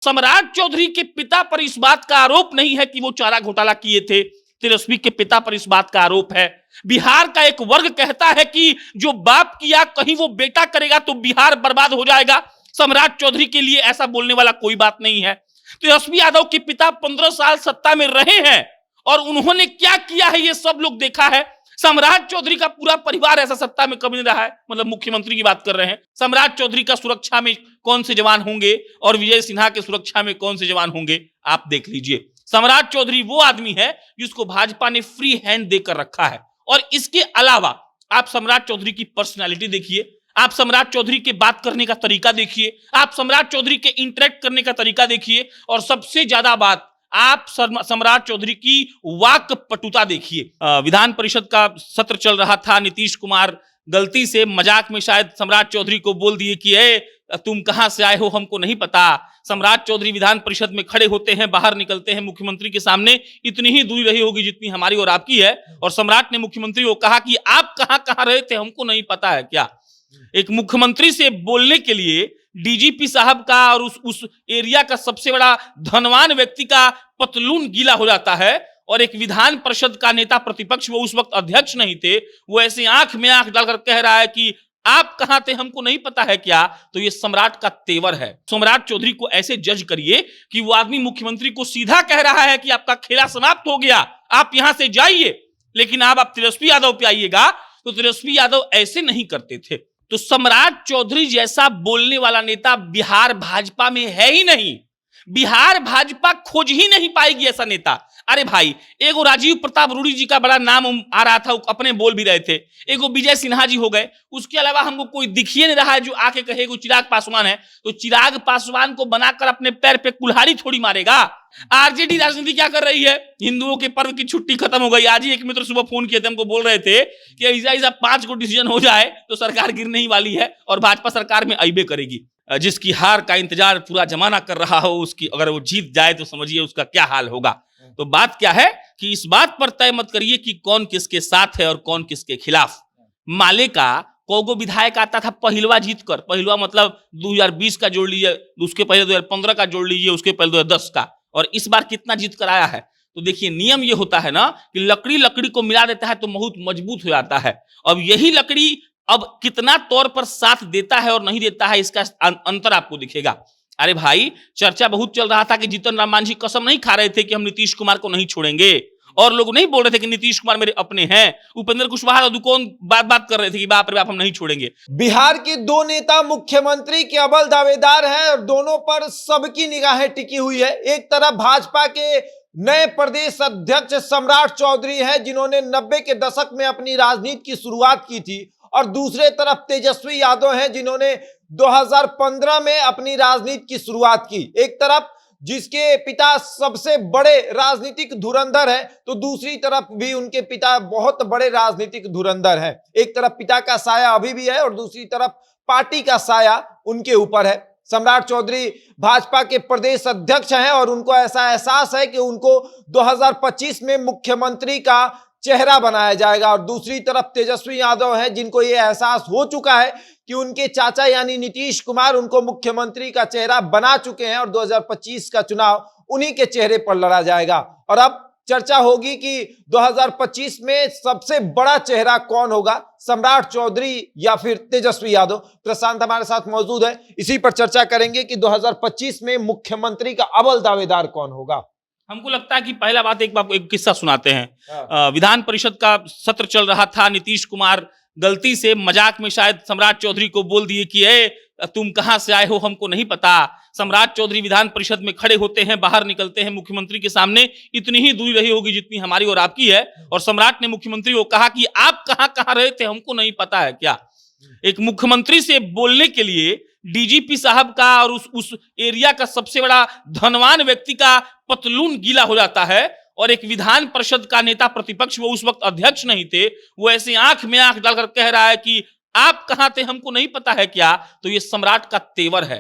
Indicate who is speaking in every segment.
Speaker 1: सम्राट चौधरी के पिता पर इस बात का आरोप नहीं है कि वो चारा घोटाला किए थे। तेजस्वी के पिता पर इस बात का आरोप है। बिहार का एक वर्ग कहता है कि जो बाप किया कहीं वो बेटा करेगा तो बिहार बर्बाद हो जाएगा। सम्राट चौधरी के लिए ऐसा बोलने वाला कोई बात नहीं है। तेजस्वी यादव के पिता 15 साल सत्ता में रहे हैं और उन्होंने क्या किया है ये सब लोग देखा है। सम्राट चौधरी का पूरा परिवार ऐसा सत्ता में कभी नहीं रहा है, मतलब मुख्यमंत्री की बात कर रहे हैं। सम्राट चौधरी का सुरक्षा में कौन से जवान होंगे और विजय सिन्हा के सुरक्षा में कौन से जवान होंगे, आप देख लीजिए। सम्राट चौधरी वो आदमी है जिसको भाजपा ने फ्री हैंड देकर रखा है। और इसके अलावा आप सम्राट चौधरी की पर्सनालिटी देखिए, आप सम्राट चौधरी के बात करने का तरीका देखिए, आप सम्राट चौधरी के इंटरेक्ट करने का तरीका देखिए, और सबसे ज्यादा बात आप सम्राट चौधरी की वाक पटुता देखिए। विधान परिषद का सत्र चल रहा था, नीतीश कुमार गलती से मजाक में शायद सम्राट चौधरी को बोल दिए कि तुम कहां से आए हो हमको नहीं पता। सम्राट चौधरी विधान परिषद में खड़े होते हैं, बाहर निकलते हैं, मुख्यमंत्री के सामने इतनी ही दूरी रही होगी जितनी हमारी और आपकी है, और सम्राट ने मुख्यमंत्री को कहा कि आप कहां कहां रहे थे हमको नहीं पता है क्या। एक मुख्यमंत्री से बोलने के लिए डीजीपी साहब का और उस एरिया का सबसे बड़ा धनवान व्यक्ति का पतलून गीला हो जाता है, और एक विधान परिषद का नेता प्रतिपक्ष, वो उस वक्त अध्यक्ष नहीं थे, वो ऐसे आंख में आंख डालकर कह रहा है कि आप कहां थे हमको नहीं पता है क्या। तो ये सम्राट का तेवर है। सम्राट चौधरी को ऐसे जज करिए कि वो आदमी मुख्यमंत्री को सीधा कह रहा है कि आपका खेला समाप्त हो गया, आप यहां से जाइए। लेकिन आप तेजस्वी यादव पे आइएगा तो तेजस्वी यादव ऐसे नहीं करते थे। तो सम्राट चौधरी जैसा बोलने वाला नेता बिहार भाजपा में है ही नहीं। बिहार भाजपा खोज ही नहीं पाएगी ऐसा नेता। अरे भाई, एगो राजीव प्रताप रूडी जी का बड़ा नाम आ रहा था, अपने बोल भी रहे थे। एगो विजय सिन्हा जी हो गए, उसके अलावा हमको कोई दिखिए नहीं रहा है जो आके कहे वो चिराग पासवान है। तो चिराग पासवान को बनाकर अपने पैर पे कुल्हाड़ी थोड़ी मारेगा। आरजेडी राजनीति क्या कर रही है, हिंदुओं के पर्व की छुट्टी खत्म हो गई। आज ही एक मित्र सुबह फोन किए थे, हमको बोल रहे थे कि ऐसा 5 को डिसीजन हो जाए तो सरकार गिरने ही वाली है और भाजपा सरकार में आइबे करेगी। जिसकी हार का इंतजार पूरा जमाना कर रहा हो, उसकी अगर वो जीत जाए तो समझिए उसका क्या हाल होगा। तो बात क्या है कि इस बात पर तय मत करिए कि कौन किसके साथ है और कौन किसके खिलाफ। माले का कोगो विधायक आता था पहिलवा जीत कर, पहिलवा मतलब 2020 का जोड़ लीजिए, उसके पहले 2015 का जोड़ लीजिए, उसके पहले 2010 का, और इस बार कितना जीत कर आया है। तो देखिए नियम ये होता है ना कि लकड़ी लकड़ी को मिला देता है तो बहुत मजबूत हो जाता है। अब यही लकड़ी अब कितना तौर पर साथ देता है और नहीं देता है, इसका अंतर आपको दिखेगा। अरे भाई, चर्चा बहुत चल रहा था कि जीतन राम मांझी कसम नहीं खा रहे थे कि हम नीतीश कुमार को नहीं छोड़ेंगे, और लोग नहीं बोल रहे थे कि नीतीश कुमार मेरे अपने हैं। उपेंद्र कुशवाहा और कौन बात कर रहे थे कि बाप रे बाप हम नहीं छोड़ेंगे।
Speaker 2: बिहार के 2 नेता मुख्यमंत्री के अव्वल दावेदार हैं और दोनों पर सबकी निगाहें टिकी हुई है। एक तरफ भाजपा के नए प्रदेश अध्यक्ष सम्राट चौधरी हैं, जिन्होंने 90 के दशक में अपनी राजनीति की शुरुआत की थी, और दूसरे तरफ तेजस्वी यादव हैं, जिन्होंने 2015 में अपनी राजनीति की शुरुआत की। एक तरफ जिसके पिता सबसे बड़े राजनीतिक धुरंधर हैं, तो दूसरी तरफ भी उनके पिता बहुत बड़े राजनीतिक धुरंधर हैं। एक तरफ पिता का साया अभी भी है और दूसरी तरफ पार्टी का साया उनके ऊपर है। सम्राट चौधरी भाजपा के प्रदेश अध्यक्ष हैं और उनको ऐसा एहसास है कि उनको 2025 में मुख्यमंत्री का चेहरा बनाया जाएगा, और दूसरी तरफ तेजस्वी यादव हैं, जिनको यह एहसास हो चुका है कि उनके चाचा यानी नीतीश कुमार उनको मुख्यमंत्री का चेहरा बना चुके हैं और 2025 का चुनाव उन्हीं के चेहरे पर लड़ा जाएगा। और अब चर्चा होगी कि 2025 में सबसे बड़ा चेहरा कौन होगा, सम्राट चौधरी या फिर तेजस्वी यादव। प्रशांत हमारे साथ मौजूद है, इसी पर चर्चा करेंगे कि 2025 में मुख्यमंत्री का अव्वल दावेदार कौन होगा।
Speaker 1: हमको लगता है कि पहला बात एक किस्सा सुनाते हैं। विधान परिषद का सत्र चल रहा था, नीतीश कुमार गलती से मजाक में शायद सम्राट चौधरी को बोल दिए कि तुम कहां से आए हो हमको नहीं पता। सम्राट चौधरी विधान परिषद में खड़े होते हैं, बाहर निकलते हैं, मुख्यमंत्री के सामने इतनी ही दूरी रही होगी जितनी हमारी और आपकी है, और सम्राट ने मुख्यमंत्री को कहा कि आप कहां कहां रहे थे हमको नहीं पता है क्या। एक मुख्यमंत्री से बोलने के लिए डीजीपी साहब का और उस एरिया का सबसे बड़ा धनवान व्यक्ति का पतलून गीला हो जाता है, और एक विधान परिषद का नेता प्रतिपक्ष, वो उस वक्त अध्यक्ष नहीं थे, वो ऐसे आंख में आंख डालकर कह रहा है कि आप कहां थे हमको नहीं पता है क्या। तो ये सम्राट का तेवर है।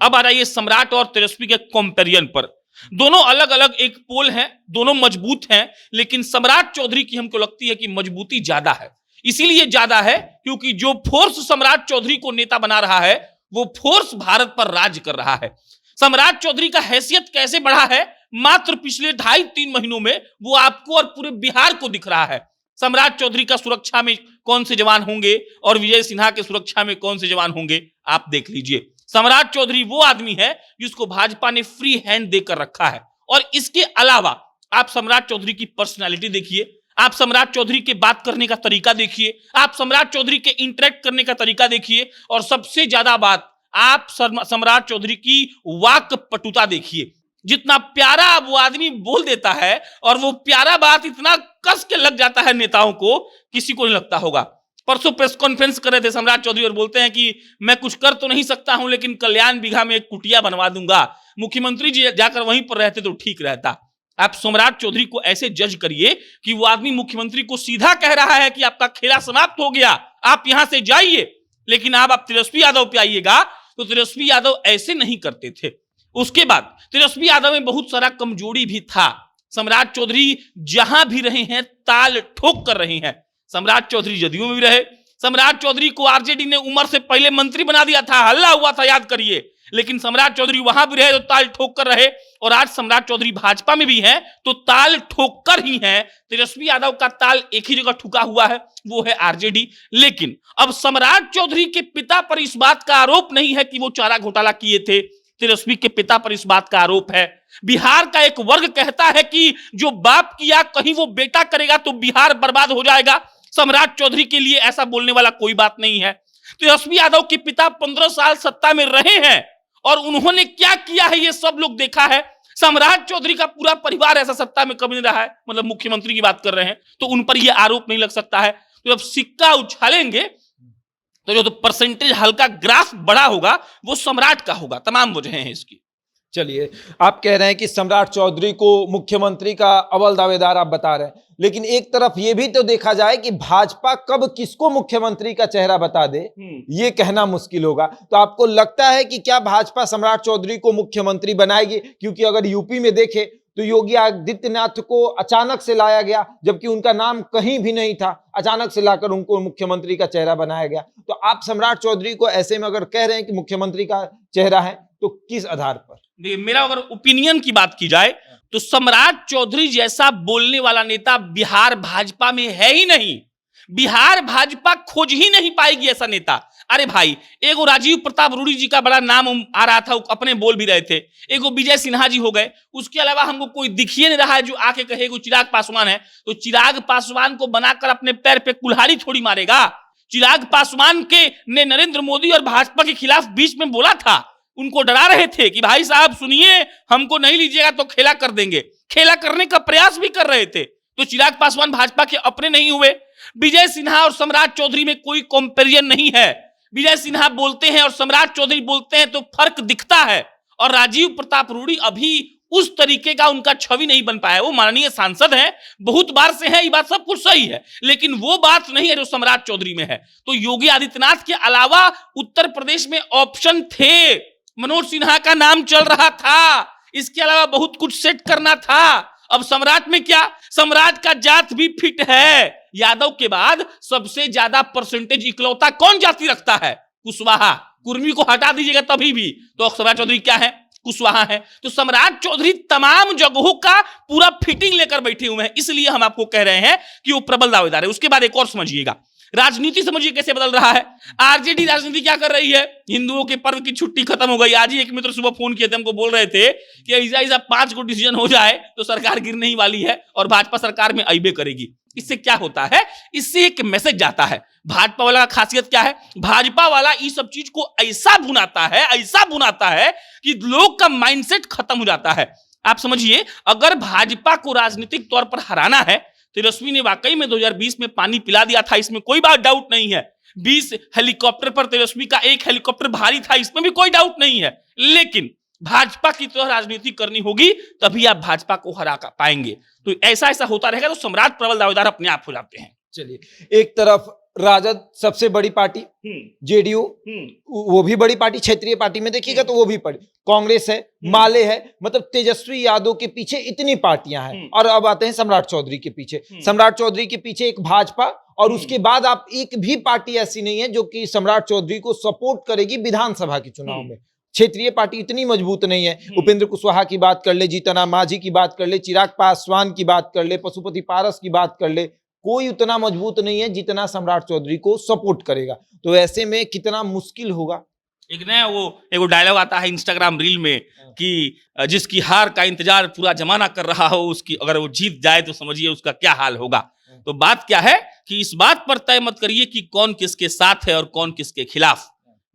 Speaker 1: अब आ रहा है सम्राट और तेजस्वी के कंपैरिजन पर। दोनों अलग अलग एक पोल हैं, दोनों मजबूत हैं, लेकिन सम्राट चौधरी की हमको लगती है कि मजबूती ज्यादा है। इसीलिए ज्यादा है क्योंकि जो फोर्स सम्राट चौधरी को नेता बना रहा है वो फोर्स भारत पर राज कर रहा है। सम्राट चौधरी का हैसियत कैसे बढ़ा है मात्र पिछले 2.5-3 महीनों में, वो आपको और पूरे बिहार को दिख रहा है। सम्राट चौधरी का सुरक्षा में कौन से जवान होंगे और विजय सिन्हा के सुरक्षा में कौन से जवान होंगे, आप देख लीजिए। सम्राट चौधरी वो आदमी है जिसको भाजपा ने फ्री हैंड देकर रखा है। और इसके अलावा आप सम्राट चौधरी की पर्सनालिटी देखिए, आप सम्राट चौधरी के बात करने का तरीका देखिए, आप सम्राट चौधरी के इंटरेक्ट करने का तरीका देखिए, और सबसे ज्यादा बात आप सम्राट चौधरी की वाक पटुता देखिए। जितना प्यारा वो आदमी बोल देता है और वो प्यारा बात इतना कस के लग जाता है नेताओं को, किसी को नहीं लगता होगा। परसों प्रेस कॉन्फ्रेंस कर रहे थे सम्राट चौधरी और बोलते हैं कि मैं कुछ कर तो नहीं सकता हूं लेकिन कल्याण बिघा में एक कुटिया बनवा दूंगा, मुख्यमंत्री जी जाकर वहीं पर रहते तो ठीक रहता। आप सम्राट चौधरी को ऐसे जज करिए कि वो आदमी मुख्यमंत्री को सीधा कह रहा है कि आपका खेला समाप्त हो गया, आप यहां से जाइए। लेकिन आप तेजस्वी यादव पे आइएगा तो तेजस्वी यादव ऐसे नहीं करते थे। उसके बाद तेजस्वी यादव में बहुत सारा कमजोरी भी था। सम्राट चौधरी जहां भी रहे हैं ताल ठोक कर रहे हैं। सम्राट चौधरी जदयू में भी रहे, सम्राट चौधरी को आरजेडी ने उम्र से पहले मंत्री बना दिया था, हल्ला हुआ था, याद करिए। लेकिन सम्राट चौधरी वहां भी रहे तो ताल ठोक कर रहे, और आज सम्राट चौधरी भाजपा में भी है तो ताल ठोक कर ही है। तेजस्वी यादव का ताल एक ही जगह ठुका हुआ है, वो है आरजेडी। लेकिन अब सम्राट चौधरी के पिता पर इस बात का आरोप नहीं है कि वो चारा घोटाला किए थे, तेजस्वी के पिता पर इस बात का आरोप है। बिहार का एक वर्ग कहता है कि जो बाप किया कहीं वो बेटा करेगा तो बिहार बर्बाद हो जाएगा। सम्राट चौधरी के लिए ऐसा बोलने वाला कोई बात नहीं है। तेजस्वी यादव के पिता 15 साल सत्ता में रहे हैं और उन्होंने क्या किया है ये सब लोग देखा है। सम्राट चौधरी का पूरा परिवार ऐसा सत्ता में कभी नहीं रहा है, मतलब मुख्यमंत्री की बात कर रहे हैं, तो उन पर यह आरोप नहीं लग सकता है। तो जब सिक्का उछालेंगे तो जो परसेंटेज हल्का ग्राफ बड़ा होगा वो सम्राट का होगा। तमाम वजहें हैं इसकी।
Speaker 2: चलिए, आप कह रहे हैं कि सम्राट चौधरी को मुख्यमंत्री का अव्वल दावेदार आप बता रहे हैं, लेकिन एक तरफ ये भी तो देखा जाए कि भाजपा कब किसको मुख्यमंत्री का चेहरा बता दे ये कहना मुश्किल होगा। तो आपको लगता है कि क्या भाजपा सम्राट चौधरी को मुख्यमंत्री बनाएगी? क्योंकि अगर यूपी में देखे तो योगी आदित्यनाथ को अचानक से लाया गया, जबकि उनका नाम कहीं भी नहीं था, अचानक से लाकर उनको मुख्यमंत्री का चेहरा बनाया गया। तो आप सम्राट चौधरी को ऐसे में अगर कह रहे हैं कि मुख्यमंत्री का चेहरा है तो किस आधार पर?
Speaker 1: मेरा अगर ओपिनियन की बात की जाए तो सम्राट चौधरी जैसा बोलने वाला नेता बिहार भाजपा में है ही नहीं। बिहार भाजपा खोज ही नहीं पाएगी ऐसा नेता। अरे भाई, एगो राजीव प्रताप रूडी जी का बड़ा नाम आ रहा था, अपने बोल भी रहे थे। एगो विजय सिन्हा जी हो गए, उसके अलावा हमको कोई दिख ही नहीं रहा है जो आके कहे एगो चिराग पासवान है। तो चिराग पासवान को बनाकर अपने पैर पे कुल्हाड़ी थोड़ी मारेगा। चिराग पासवान के ने नरेंद्र मोदी और भाजपा के खिलाफ बीच में बोला था, उनको डरा रहे थे कि भाई साहब सुनिए, हमको नहीं लीजिएगा तो खेला कर देंगे। खेला करने का प्रयास भी कर रहे थे। तो चिराग पासवान भाजपा के अपने नहीं हुए। विजय सिन्हा और सम्राट चौधरी में कोई कंपैरिजन नहीं है। विजय सिन्हा बोलते हैं और सम्राट चौधरी बोलते हैं तो फर्क दिखता है। और राजीव प्रताप रूडी अभी उस तरीके का उनका छवि नहीं बन पाया। वो माननीय सांसद हैं, बहुत बार से है, ये बात सब कुछ सही है, लेकिन वो बात नहीं है जो सम्राट चौधरी में है। तो योगी आदित्यनाथ के अलावा उत्तर प्रदेश में ऑप्शन थे, मनोज सिन्हा का नाम चल रहा था, इसके अलावा बहुत कुछ सेट करना था। अब सम्राट में क्या, सम्राट का जात भी फिट है। यादव के बाद सबसे ज्यादा परसेंटेज इकलौता कौन जाति रखता है? कुशवाहा। कुर्मी को हटा दीजिएगा तभी भी तो सम्राट चौधरी क्या है? कुशवाहा है। तो सम्राट चौधरी तमाम जगहों का पूरा फिटिंग लेकर बैठे हुए हैं, इसलिए हम आपको कह रहे हैं कि वो प्रबल दावेदार है। उसके बाद एक और समझिएगा, राजनीति समझिए कैसे बदल रहा है। आरजेडी राजनीति क्या कर रही है? हिंदुओं के पर्व की छुट्टी खत्म हो गई। आज ही एक मित्र सुबह फोन किए थे, हमको बोल रहे थे कि ऐसा 5 को डिसीजन हो जाए तो सरकार गिरने ही वाली है और भाजपा सरकार में आइबे करेगी। इससे क्या होता है? इससे एक मैसेज जाता है। भाजपा वाला का खासियत क्या है? भाजपा वाला इस सब चीज को ऐसा भुनाता है कि लोग का माइंडसेट खत्म हो जाता है। आप समझिए, अगर भाजपा को राजनीतिक तौर पर हराना है, तेजस्वी ने वाकई में 2020 में पानी पिला दिया था, इसमें कोई बात डाउट नहीं है। 20 हेलीकॉप्टर पर तेजस्वी का एक हेलीकॉप्टर भारी था, इसमें भी कोई डाउट नहीं है। लेकिन भाजपा की तरह राजनीति करनी होगी तभी आप भाजपा को हरा पाएंगे। तो ऐसा होता रहेगा तो सम्राट प्रबल दावेदार अपने आप हो जाते हैं।
Speaker 2: चलिए, एक तरफ राजद सबसे बड़ी पार्टी, जेडीयू वो भी बड़ी पार्टी, क्षेत्रीय पार्टी में देखिएगा तो वो भी बड़ी, कांग्रेस है, माले है, मतलब तेजस्वी यादव के पीछे इतनी पार्टियां हैं। और अब आते हैं सम्राट चौधरी के पीछे। सम्राट चौधरी के पीछे एक भाजपा, और उसके बाद आप एक भी पार्टी ऐसी नहीं है जो कि सम्राट चौधरी को सपोर्ट करेगी विधानसभा के चुनाव में। क्षेत्रीय पार्टी इतनी मजबूत नहीं है। उपेंद्र कुशवाहा की बात कर ले, जीतन राम मांझी की बात कर ले, चिराग पासवान की बात कर ले, पशुपति पारस की बात कर ले, कोई उतना मजबूत नहीं है जितना सम्राट चौधरी को सपोर्ट करेगा। तो ऐसे में कितना मुश्किल होगा।
Speaker 1: एक नया वो एगो डायलॉग आता है इंस्टाग्राम रील में कि जिसकी हार का इंतजार पूरा जमाना कर रहा हो, उसकी अगर वो जीत जाए तो समझिए उसका क्या हाल होगा। तो बात क्या है कि इस बात पर तय मत करिए कि कौन किसके साथ है और कौन किसके खिलाफ।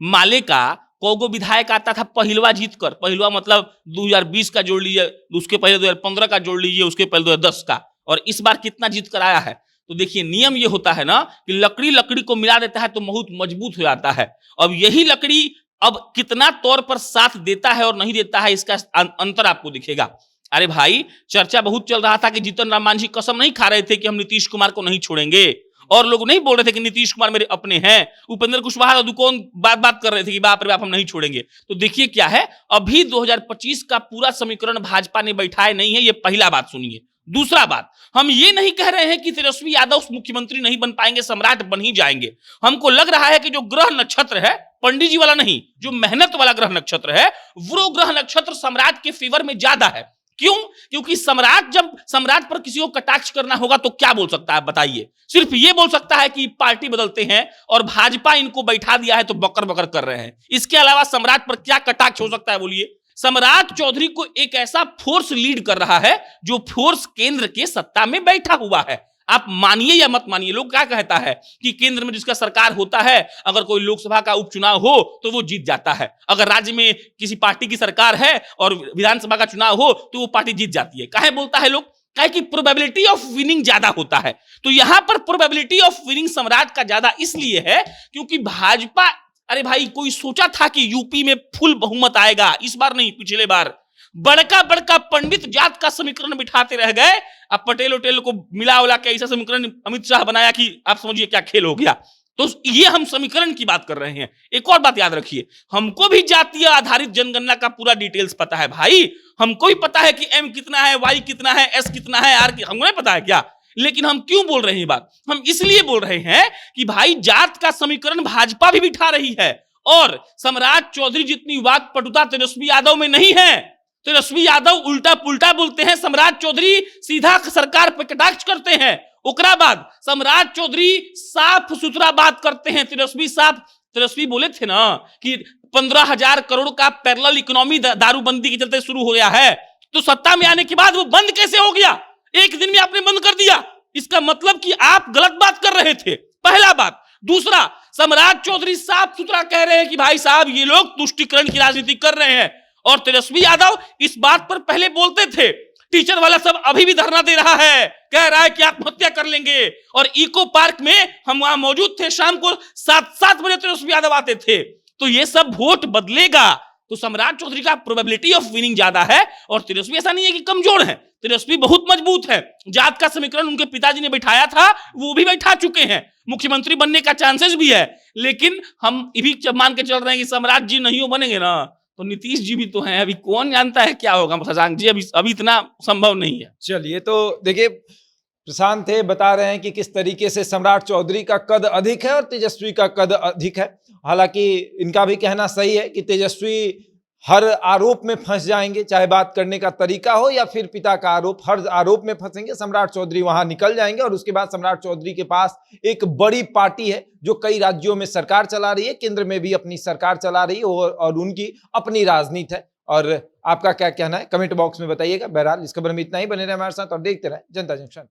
Speaker 1: माले का कोगो विधायक आता था पहिलवा जीत कर, पहिलवा मतलब 2020 का जोड़ लीजिए, उसके पहले 2015 का जोड़ लीजिए, उसके पहले 2010 का, और इस बार कितना जीत कर आया है। तो देखिए नियम ये होता है ना कि लकड़ी लकड़ी को मिला देता है तो बहुत मजबूत हो जाता है। अब यही लकड़ी अब कितना तौर पर साथ देता है और नहीं देता है, इसका अंतर आपको दिखेगा। अरे भाई, चर्चा बहुत चल रहा था कि जीतन राम मांझी कसम नहीं खा रहे थे कि हम नीतीश कुमार को नहीं छोड़ेंगे, और लोग नहीं बोल रहे थे कि नीतीश कुमार मेरे अपने हैं। उपेंद्र कुशवाहा कौन बात कर रहे थे कि बाप रे बाप हम नहीं छोड़ेंगे। तो देखिए क्या है, अभी 2025 का पूरा समीकरण भाजपा ने बैठाए नहीं है, ये पहला बात सुनिए। दूसरा बात, हम ये नहीं कह रहे हैं कि तेजस्वी यादव मुख्यमंत्री नहीं बन पाएंगे, सम्राट बन ही जाएंगे। हमको लग रहा है कि जो ग्रह नक्षत्र है, पंडित जी वाला नहीं, जो मेहनत वाला ग्रह नक्षत्र है, वो ग्रह नक्षत्र सम्राट के फेवर में ज्यादा है। क्यों? क्योंकि जब सम्राट पर किसी को कटाक्ष करना होगा तो क्या बोल सकता है बताइए? सिर्फ ये बोल सकता है कि पार्टी बदलते हैं और भाजपा इनको बैठा दिया है तो बकर बकर कर रहे हैं। इसके अलावा सम्राट पर क्या कटाक्ष हो सकता है बोलिए? सम्राट चौधरी को एक ऐसा फोर्स लीड कर रहा है जो फोर्स केंद्र के सत्ता में बैठा हुआ है। आप मानिए या मत मानिए, लोग क्या कहता है कि केंद्र में जिसका सरकार होता है, अगर कोई लोकसभा का उपचुनाव हो तो वो जीत जाता है। अगर राज्य में किसी पार्टी की सरकार है और विधानसभा का चुनाव हो तो वो पार्टी जीत जाती है। काहे बोलता है लोग? काहे कि प्रोबेबिलिटी ऑफ विनिंग ज्यादा होता है। तो यहां पर प्रोबेबिलिटी ऑफ विनिंग सम्राट का ज्यादा इसलिए है क्योंकि भाजपा, अरे भाई कोई सोचा था कि यूपी में फुल बहुमत आएगा? इस बार नहीं, पिछले बार बड़का बड़का पंडित जात का समीकरण बिठाते रह गए। अब पटेल उटेल को मिला उला के ऐसा समीकरण अमित शाह बनाया कि आप समझिए क्या खेल हो गया। तो ये हम समीकरण की बात कर रहे हैं। एक और बात याद रखिए, हमको भी जातीय आधारित जनगणना का पूरा डिटेल्स पता है भाई। हमको भी पता है कि एम कितना है, वाई कितना है, एस कितना है, आर हमको नहीं पता है क्या? लेकिन हम क्यों बोल रहे हैं बात? हम इसलिए बोल रहे हैं कि भाई जात का समीकरण भाजपा भी बिठा रही है, और सम्राट चौधरी जितनी वाक्पटुता तेजस्वी यादव में नहीं है। तेजस्वी यादव उल्टा पुल्टा बोलते हैं, सम्राट चौधरी सीधा सरकार पर कटाक्ष करते हैं। ओकरा बाद सम्राट चौधरी साफ सुथरा बात करते हैं। तेजस्वी बोले थे ना कि 15,000 करोड़ का पैरेलल इकोनॉमी दारूबंदी के चलते शुरू हो गया है, तो सत्ता में आने के बाद वो बंद कैसे हो गया? एक दिन में आपने बंद कर दिया। इसका मतलब कि आप गलत बात कर रहे थे, पहला बात। दूसरा, सम्राट चौधरी साफ सुथरा कह रहे हैं कि भाई साहब ये लोग तुष्टीकरण की राजनीति कर रहे हैं, और तेजस्वी यादव इस बात पर पहले बोलते थे। टीचर वाला सब अभी भी धरना दे रहा है, कह रहा है कि आत्महत्या कर लेंगे, और इको पार्क में हम वहां मौजूद थे, शाम को 7 बजे तेजस्वी यादव आते थे। तो ये सब वोट बदलेगा। तो सम्राट चौधरी का प्रोबेबिलिटी ऑफ विनिंग ज्यादा है, और तेजस्वी ऐसा नहीं है कि कमजोर है, तेजस्वी बहुत मजबूत है। जात का समीकरण उनके पिताजी ने बैठाया था, वो भी बैठा चुके हैं, मुख्यमंत्री बनने का चांसेस भी है। लेकिन हम ये भी मान के चल रहे हैं कि सम्राट जी नहीं बनेंगे ना तो नीतीश जी भी तो हैं। अभी कौन जानता है क्या होगा शशांक जी, अभी इतना संभव नहीं है।
Speaker 2: चलिए, तो देखिए प्रशांत थे बता रहे हैं कि किस तरीके से सम्राट चौधरी का कद अधिक है और तेजस्वी का कद अधिक है। हालांकि इनका भी कहना सही है कि तेजस्वी हर आरोप में फंस जाएंगे, चाहे बात करने का तरीका हो या फिर पिता का आरोप, हर आरोप में फंसेंगे। सम्राट चौधरी वहां निकल जाएंगे, और उसके बाद सम्राट चौधरी के पास एक बड़ी पार्टी है जो कई राज्यों में सरकार चला रही है, केंद्र में भी अपनी सरकार चला रही है, और उनकी अपनी राजनीति है। और आपका क्या कहना है कमेंट बॉक्स में बताइएगा। बहरहाल इस खबर में इतना ही। बने रहे हमारे साथ और देखते रहे जनता जंक्शन।